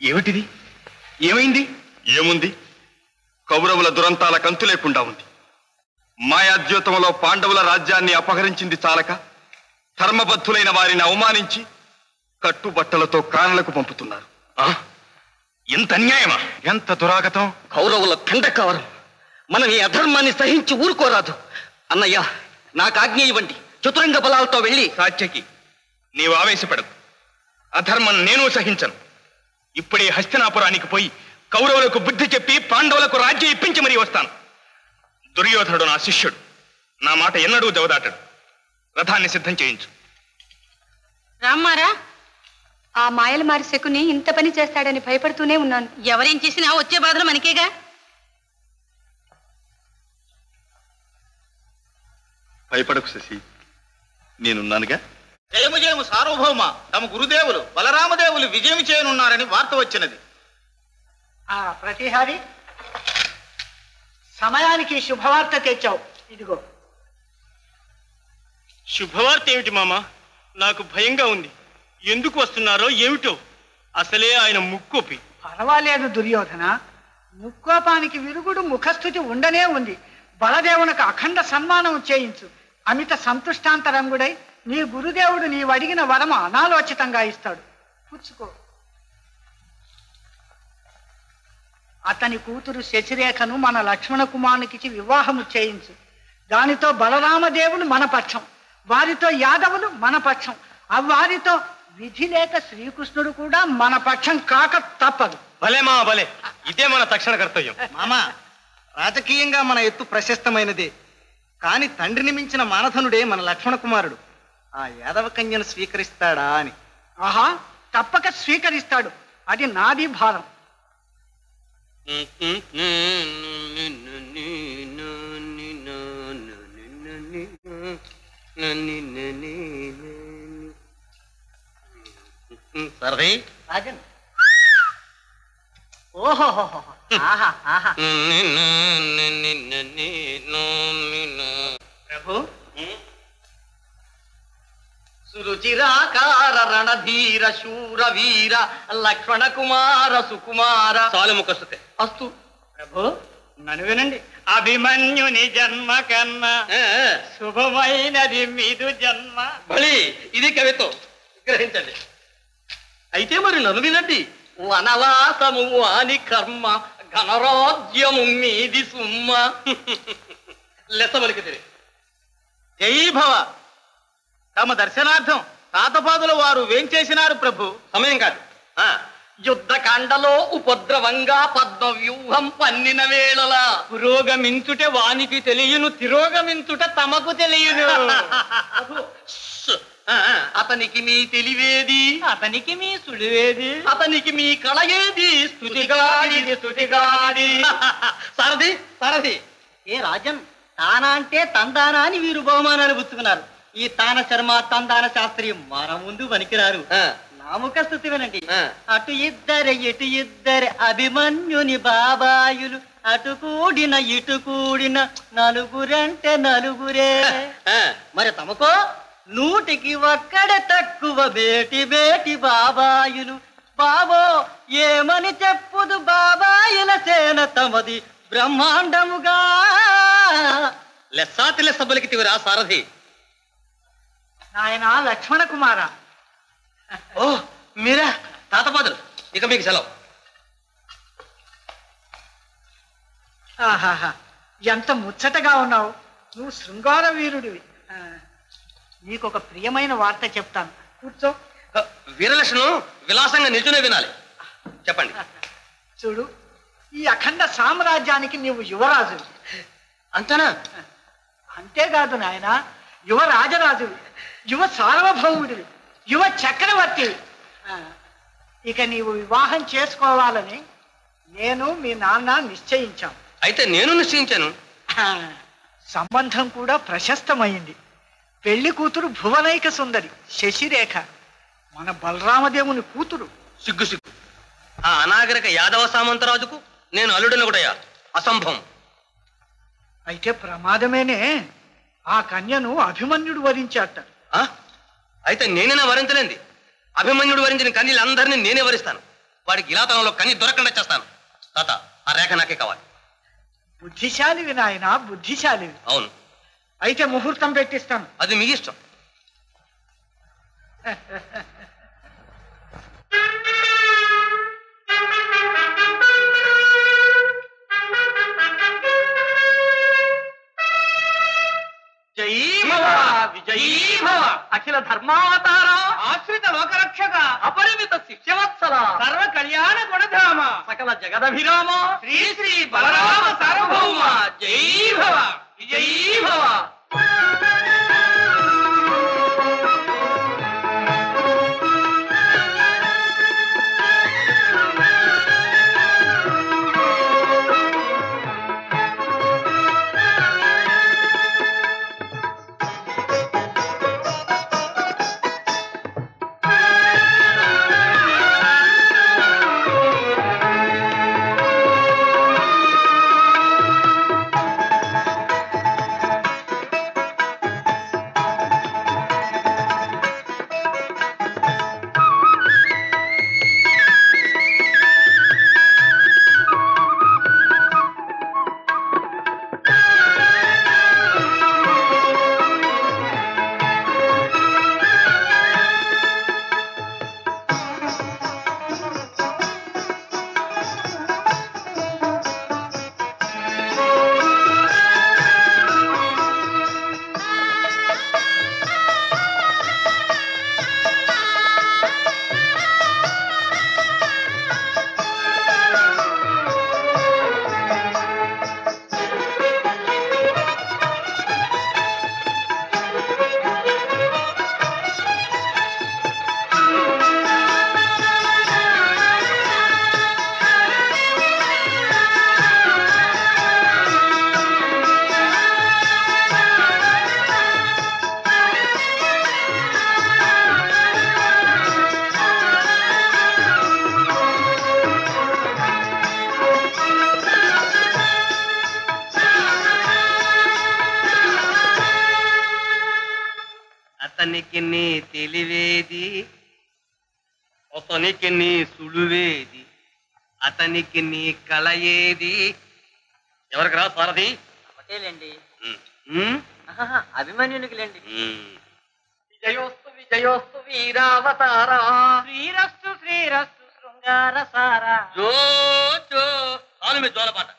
ఏమిటిది? ఏమైంది? ఏముంది? కౌరవుల దురంతాల కంతు లేకుండా ఉంది. మాయాద్యోతంలో పాండవుల రాజ్యాన్ని అపహరించింది చాలక ధర్మబద్ధులైన వారిని అవమానించి కట్టుబట్టలతో కానలకు పంపుతున్నారు. ఎంత అన్యాయమా! ఎంత దురాగతం! కౌరవుల తండకావరం. మనం ఈ అధర్మాన్ని సహించి ఊరుకోరాదు. అన్నయ్య, నాకు ఆజ్ఞ ఇవ్వండి. చతురంగ బలాలతో వెళ్ళి. సాత్యకి, నీవు ఆవేశపడకు. అధర్మం నేను సహించను. ఇప్పుడే హస్తినాపురానికి పోయి కౌరవులకు బుద్ధి చెప్పి పాండవులకు రాజ్యం ఇప్పించి మరీ వస్తాను. దుర్యోధనుడు నా శిష్యుడు. నా మాట ఎన్నడూ జవదాటడు. రథాన్ని సిద్ధం చేయించు. రామ్మారా, ఆ మాయల మారి శకుని ఇంత పని చేస్తాడని భయపడుతూనే ఉన్నాను. ఎవరేం చేసినా వచ్చే బాధలు మనకేగా. భయపడకు శశి, నేనున్నానుగా. జయము జయము సార్వభౌమ. తమ గురుదేవులు బలరామదేవులు విజయం చేయనున్నారని వార్త వచ్చినది. ప్రతిహారి, సమయానికి శుభవార్త తెచ్చావు. ఇదిగో. శుభవార్త ఏమిటి మామా? నాకు భయంగా ఉంది. ఎందుకు వస్తున్నారో ఏమిటో. అసలే ఆయన ముక్కోపి. పర్వాలేదు దుర్యోధన, ముక్కోపానికి విరుగుడు ముఖస్థుతి ఉండనే ఉంది. బలదేవునికి అఖండ సన్మానం చేయించు. అమిత సంతుష్టాంతరంగుడై నీ గురుదేవుడు నీవు అడిగిన వరము అనాలోచితంగా ఇస్తాడు. పుచ్చుకో. అతని కూతురు శశిరేఖను మన లక్ష్మణ కుమారునికి వివాహము చేయించు. దానితో బలరామదేవులు మన పక్షం, వారితో యాదవులు మన పక్షం, వారితో విధి లేక శ్రీకృష్ణుడు కూడా మన పక్షం కాక తప్పదు. భలే మా భలే, ఇదే మన తక్షణ కర్తవ్యం. మామా, రాజకీయంగా మన ఎత్తు ప్రశస్తమైనదే, కాని తండ్రిని మించిన మానధనుడే మన లక్ష్మణ కుమారుడు. ఆ యాదవ కన్యను స్వీకరిస్తాడా అని. ఆహా, తప్పక స్వీకరిస్తాడు. అది నాది భారం. సరే రాజన్. ఓహో, ఆహా ఆహా. ప్రభు, సురుచిరాకార రణధీర శూర వీర లక్ష్మణ కుమార సుకుమార. చాలు ముఖస్తుతే. అస్తు ప్రభు, నన్ను వినండి. అభిమన్యుని జన్మ కన్నా శుభమైనది మీదు జన్మ. బలి, ఇది కవిత్వం. గ్రహించండి. అయితే మరి నన్ను వినండి. వనవాసము అని కర్మ, ఘనరాజ్యము మీది సుమ్మ. లెస్సమలికి తిరిగి జై భవ. తమ దర్శనార్థం తాతపాదుల వారు వేంచేసినారు ప్రభు. సమయం కాదు. యుద్ధకాండలో ఉపద్రవంగా పద్మ వ్యూహం పన్నిన వేళల పురోగమించుట వానికి తెలియను, తిరోగమించుట తమకు తెలియను. అతనికి మీ తెలివేది, అతనికి మీ సుడివేది, అతనికి మీ కళయేది. స్తుతిగాడి సారథి సారథి. ఏ రాజన్, తానా అంటే తందానా అని వీరు బహుమానాలు పుచ్చుకున్నారు. ఈ తాన శర్మ తందాన శాస్త్రి మన ముందు పనికిరారు. నాముక స్థుతి వినండి. అటు ఇద్దరు ఇటు ఇద్దరు అభిమన్యుని బాబాయులు, అటు కూడిన ఇటు కూడిన నలుగురంటే నలుగురే. మరి తమకో నూటికి ఒక్కడే తక్కువ బేటి బేటి బాబాయులు. బాబో ఏమని చెప్పుదు బాబాయిల సేన తమది బ్రహ్మాండముగా. లెస్సాతి లెస్స బలికితివిరా సారథి. నాయన లక్ష్మణ కుమార. ఓ మీరా తాతపాదులు, ఇక మీకు సెలవు. ఆహాహా, ఎంత ముచ్చటగా ఉన్నావు. నువ్వు శృంగార వీరుడివి. నీకు ఒక ప్రియమైన వార్త చెప్తాను. కూర్చో. వీరలక్ష్మణం విలాసంగా నిల్చునే వినాలి. చెప్పండి. చూడు, ఈ అఖండ సామ్రాజ్యానికి నీవు యువరాజు. అంతనా? అంతేకాదు నాయన, యువ రాజరాజువి, యువ సార్వభౌముడివి, యువ చక్రవర్తివి. ఇక నీవు వివాహం చేసుకోవాలని నేను మీ నాన్న నిశ్చయించాం. అయితే నేను నిశ్చయించాను. సంబంధం కూడా ప్రశస్తమైంది. పెళ్లి కూతురు భువనైక సుందరి శశిరేఖ, మన బలరామదేవుని కూతురు. సిగ్గు సిగ్గు. ఆ అనాగరిక యాదవ సామంతరాజుకు నేను అల్లుడిని కూడా అసంభవం. అయితే ప్రమాదమేనే. ఆ కన్యను అభిమన్యుడు వరించాట. అయితే నేనేనా వరించలేంది? అభిమన్యుడు వరించిన కన్యలందరినీ నేనే వరిస్తాను. వాడికి గిలాతనంలో కన్ని దొరకకుండా చేస్తాను. తాత, ఆ రేఖ నాకే కావాలి. బుద్ధిశాలివి నాయన, బుద్ధిశాలివి. అవును. అయితే ముహూర్తం పెట్టిస్తాను. అది మీ ఇష్టం. జై భవ విజయీ భవ అఖిల ధర్మావతార ఆశ్రిత లోకరక్షక అపరిమిత శిష్యవత్సల సర్వ కళ్యాణ గుణధామ సకల జగదభిరామ శ్రీ శ్రీ బలరామ సార్వభౌమ జై భవ విజయీ భవ. అతనికి నీ తెలివేది, అతనికి నీ సులువేది, అతనికి నీ కళ ఏది? ఎవరికి రా సారథి? ఒకటేలేండి, ఉమ్, అభిమన్యునికి లేండి. విజయోస్తు విజయోస్తు వీరావతారా, శ్రీరస్తు శ్రీరస్తు శృంగార సారా. జో జో హాలు మీద జోలపాట.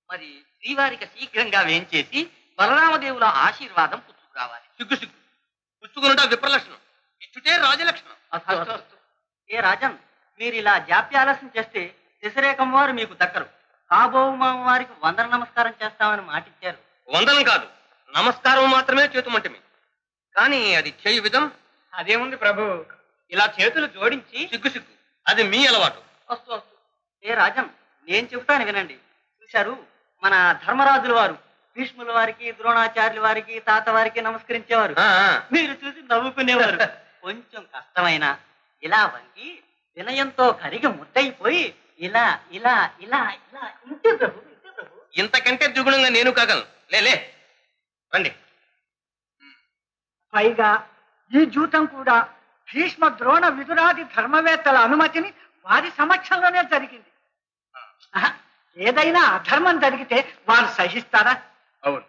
మరి శ్రీవారికి శీఘ్రంగా వేంచేసి బలరామదేవుల ఆశీర్వాదం పుచ్చుకురావాలి. సిగ్గు సిగ్గు పుచ్చుకునుట విప్రలక్షణం, ఇచ్చుటే రాజలక్షణం. ఏ రాజన్, మీరు ఇలా జాప్యాలస్యం చేస్తే శశిరేఖం వారు మీకు దక్కరు. కాబోవు మామ వారికి వందన నమస్కారం చేస్తామని మాటిచ్చారు. వందనం కాదు, నమస్కారం మాత్రమే చేతుమంటమి. కానీ అది చేయు విధం అదేముంది ప్రభు, ఇలా చేతులు జోడించి సిగ్గు సిగ్గు, అది మీ అలవాటు. వస్తు వస్తు. ఏ రాజన్, నేను చెబుతాను వినండి. చూశారు, మన ధర్మరాజుల వారు భీష్ముల వారికి, ద్రోణాచార్యుల వారికి, తాత వారికి నమస్కరించేవారు. మీరు చూసి నవ్వుకునేవారు. కొంచెం కష్టమైన ఇలా వంగి వినయంతో కరిగి ముద్దయిపోయి ఇలా ఇలా ఇలా ఇలా ఇంటి ప్రభు, ఇంటి ప్రభు. ఇంతకంటే దిగుణంగా నేను కాగలను. లే రండి. పైగా ఈ జూతం కూడా భీష్మ ద్రోణ విదురాది ధర్మవేత్తల అనుమతిని వారి సమక్షంలోనే జరిగింది. ఏదైనా అధర్మం జరిగితే వారు సహిస్తారా? అవును,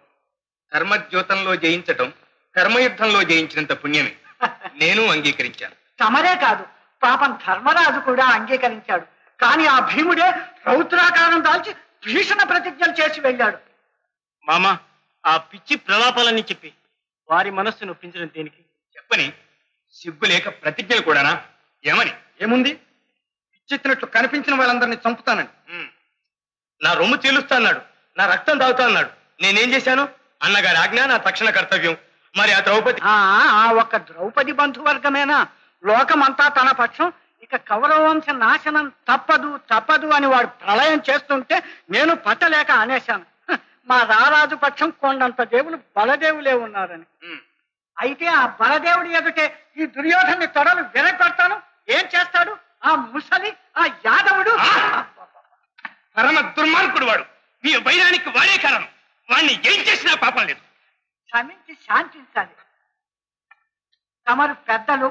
ధర్మద్యోతంలో జయించటం కర్మయుద్ధంలో జయించినంత పుణ్యమే. నేను అంగీకరించాను. తమరే కాదు, పాపం ధర్మరాజు కూడా అంగీకరించాడు. కానీ ఆ భీముడే రౌద్రాకారం దాల్చి భీషణ ప్రతిజ్ఞలు చేసి వెళ్ళాడు. మామ, ఆ పిచ్చి ప్రలాపాలన్నీ చెప్పి వారి మనస్సు నొప్పించడం దేనికి? చెప్పని సిగ్గు లేక ప్రతిజ్ఞలు కూడానా? ఏమని? ఏముంది, పిచ్చెత్తినట్లు కనిపించిన వాళ్ళందరినీ చంపుతానని. నా రొమ్ము చీలుస్తా అన్నాడు, నా రక్తం తాగుతా అన్నాడు. నేనేం చేశాను? అన్నగారి ఆజ్ఞ నా తక్షణ కర్తవ్యం. మరి ఆ ద్రౌపది ఆ ఒక్క ద్రౌపది బంధువర్గమేనా లోకమంతా తన పక్షం? ఇక కౌరవ వంశ నాశనం తప్పదు తప్పదు అని వాడు ప్రళయం చేస్తుంటే నేను పట్టలేక అనేశాను, మా రారాజు పక్షం కొండంత దేవులు బలదేవులే ఉన్నారని. అయితే ఆ బలదేవుడి ఎదుటే ఈ దుర్యోధన్ని తొడలు విరగొడతాను. ఏం చేస్తాడు ఆ ముసలి, ఆ యాదవుడు? పరమ దుర్మార్గుడు వాడు. మీ వైరానికి వాడే కారణం. వాణ్ణి ఏం చేసినా పాపం లేదు. క్షమించి శాంతించాలి. తమరు పెద్దలు,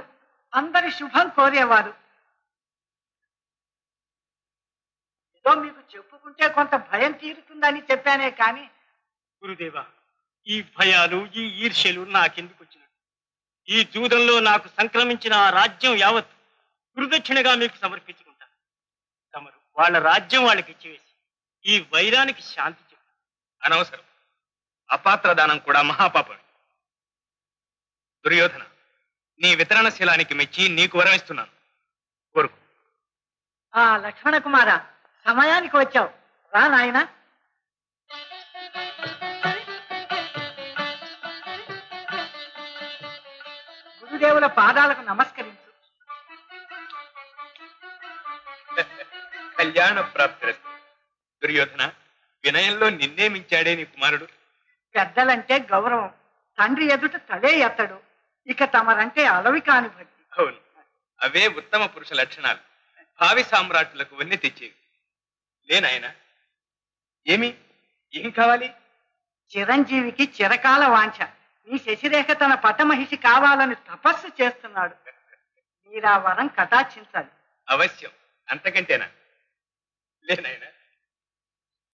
అందరి శుభం కోరేవారు. ఏదో మీకు చెప్పుకుంటే కొంత భయం తీరుతుందని చెప్పానే కానీ గురుదేవా, ఈ భయాలు ఈ ఈర్ష్యలు నాకెందుకు వచ్చినట్టు? ఈ జూదంలో నాకు సంక్రమించిన ఆ రాజ్యం యావత్ గురుదక్షిణగా మీకు సమర్పించుకుంటాను. తమరు వాళ్ళ రాజ్యం వాళ్ళకి ఇచ్చివేసి ఈ వైరానికి శాంతి చెప్పు. అనవసరం. అపాత్ర దానం కూడా మహాపాపమే. దుర్యోధన, నీ వితరణశీలానికి మెచ్చి నీకు వరమిస్తున్నాను. కోరుకు. ఆ లక్ష్మణ కుమార, సమయానికి వచ్చావు. రా నాయనా. గురుదేవుల పాదాలకు నమస్కరించు. కళ్యాణ ప్రాప్తిరస్తు. దుర్యోధన, వినయంలో నిన్నే మించాడే నీ కుమారుడు. పెద్దలంటే గౌరవం, తండ్రి ఎదుట తలే ఎత్తడు. ఇక తమరంటే అలవి కాని భక్తి. అవును, అవే ఉత్తమ పురుష లక్షణాలు. భావి సామ్రాట్టులకు వన్నీ తెచ్చేవి. లేనాయన, ఏమి ఏం కావాలి? చిరంజీవికి చిరకాల వాంఛ. నీ శశిరేఖ తన పట్టమహిషి కావాలని తపస్సు చేస్తున్నాడు. మీరా వరం కటాక్షించాలి. అవశ్యం. అంతకంటేనా? లేనాయన,